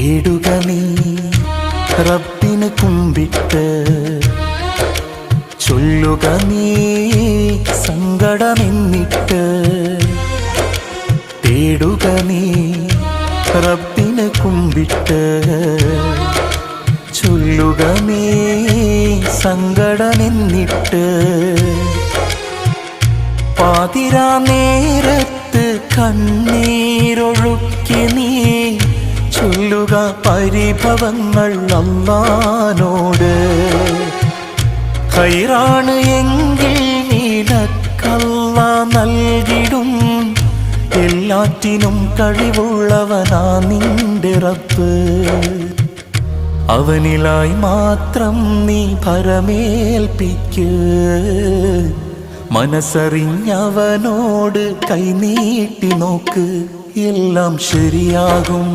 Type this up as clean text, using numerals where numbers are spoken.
തേടുക നീ റബ്ബിനെ കുമ്പിട്ട്, ചൊല്ലുക നീ സങ്കടമെന്നിട്ട്. തേടുക നീ റബ്ബിനെ കുമ്പിട്ട്, ചൊല്ലുക നീ സങ്കടമെന്നിട്ട്. പാതിരാ നേരത്ത് കണ്ണീരൊഴുക്കി നീ ചൊല്ലുക പരിഭവങ്ങൾ അല്ലാഹുവോട്. ഖൈറാണ് എങ്കിൽ നിനക്കല്ലാഹ് നൽകിടും, എല്ലാറ്റിനും കഴിവുള്ളവനാ നിന്റെ റബ്ബ്. അവനിലായി മാത്രം നീ ഭരമേൽപ്പിക്ക്, മനസ്സറിഞ്ഞവനോട് കൈനീട്ടി നോക്ക്, എല്ലാം ശരിയാകും.